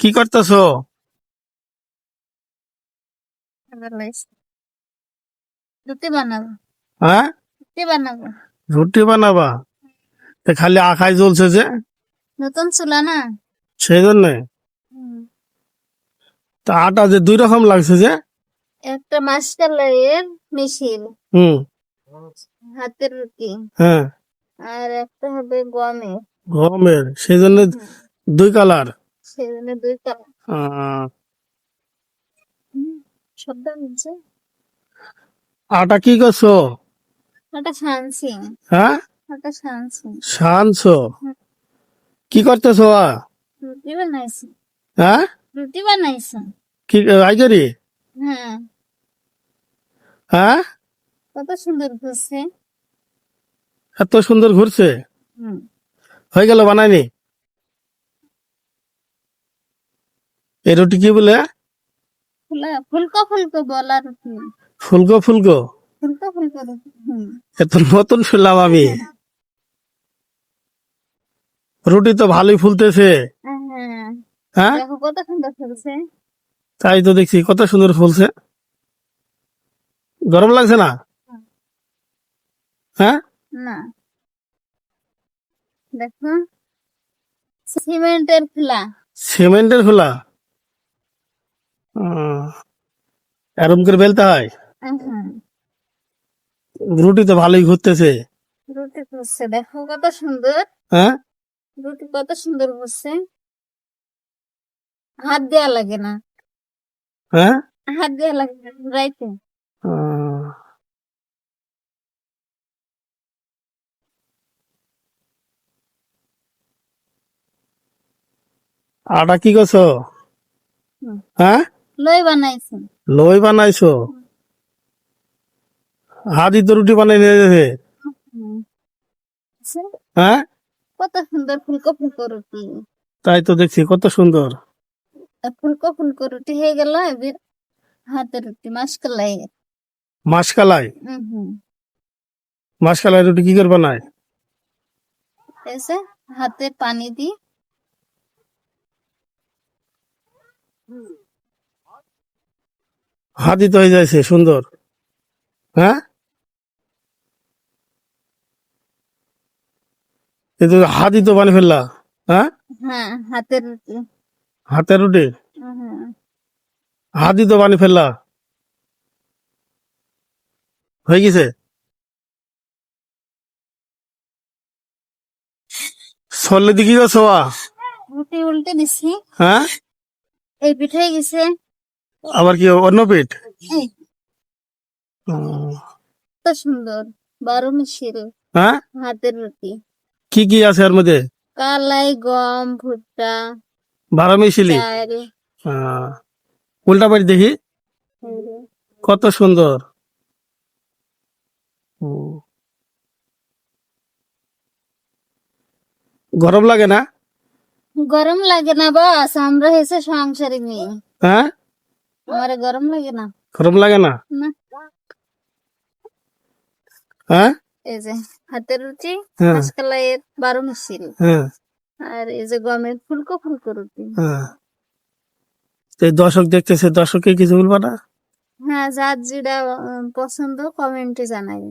কি করতেছো? রুটি বানাবো। হ্যাঁ, রুটি বানাবো। রুটি বানাবা? তা খালি আখাই জ্বলছে যে, নতুন চুলা না। সেই জন্য। হুম। তা আটা যে দুই রকম লাগছে যে। একটা মাসকলাইয়ের মেশিন, হুম। হাতের রুটি, হ্যাঁ, আর একটা হবে গমের। গমের, সেই জন্য হুম। দুই কালার। সেজন্য দুই কাপ। আহ, শব্দ হচ্ছে। আটা কি করছো? ওটা ছানছি। হ্যাঁ, ওটা ছানছি। সানছো? হুম, কি করতেছো? রুটি বানাইছি। হ্যাঁ, রুটি বানাইছি। কি আইজারি? হ্যাঁ, হ্যাঁ, কত সুন্দর হচ্ছে। এত সুন্দর ঘুরছে। হুম। হয়ে গেল বানাইনি? এই রুটি কি বলে? ফুলকো ফুলকো বলা রুটি। ফুলকো ফুলকো? ফুলকো ফুলকো রুটি। হুম। এত নতুন শুনলাম আমি। রুটি তো ভালোই ফুলতেছে। হ্যাঁ, হ্যাঁ, দেখো কত সুন্দর ফুলছে। তাই তো দেখছি কত সুন্দর ফুলছে। গরম লাগছে না? হ্যাঁ, না, দেখো সিমেন্টের খোলা। সিমেন্টের খোলা? এরম করে বেলতে হয়? হ্যাঁ, রুটি তো ভালোই ঘুরতেছে। রুটি ফুলছে দেখো কত সুন্দর। হ্যাঁ, রুটি কত সুন্দর ফুলছে। হাত দেওয়া লাগে না। হ্যাঁ। হাত দেওয়া লাগে না রাইতে। আহ, আটা কি করছো? হুম। হ্যাঁ, লই বানাইছি। লই বানাইছো? হাতি তো রুটি বানাই নিয়ে যাবে। হুম। আছে? হ্যাঁ, কত সুন্দর ফুলকো ফুলকো রুটি। তাই তো দেখছি কত সুন্দর। ফুলকো ফুলকো রুটি হয়ে গেল এবার হাতের রুটি মাসকলাই। মাসকালাই? হুম। মাসকালাই রুটি কি করে বানায়? এসে হাতে পানি দি। হাতি তো হয়ে যাচ্ছে সুন্দর। হ্যাঁ, কিন্তু হাতি তো বানিয়ে ফেললা। হ্যাঁ, হ্যাঁ, হাতের রুটি। হাতের রুটি হ্যাঁ। হাতি তো বানিয়ে ফেললা। হয়ে গেছে? সরলে দিকে গেছো? রুটি উল্টে দিছি। হ্যাঁ, এই পিঠে হয়ে গেছে। আবার কি অন্য পিঠ? এই উম, কত সুন্দর 12 মিশির হ্যাঁ, হাতের রুটি। কি কি আছে এর মধ্যে? কালাই, গম, ভুট্টা, 12 মিশিলি? চাল। উল্টা পাটি দেখি কত সুন্দর। হুম। গরম লাগে না? গরম লাগে না বাস, আমরা হয়েছে সংসারী মেয়ে। হ্যাঁ, আমার গরম লাগে না। গরম লাগে না? না। হ্যাঁ, এই যে হাতের রুটি, হ্যাঁ, মাসকলাইয়ের 12 মিশিল, হ্যাঁ, আর এই যে গমের ফুলকো ফুলকো রুটি। হ্যাঁ। এই দর্শক দেখতেছে, দর্শককে কিছু বলবা না? হ্যাঁ, যার যেটা পছন্দ কমেন্টে জানাই।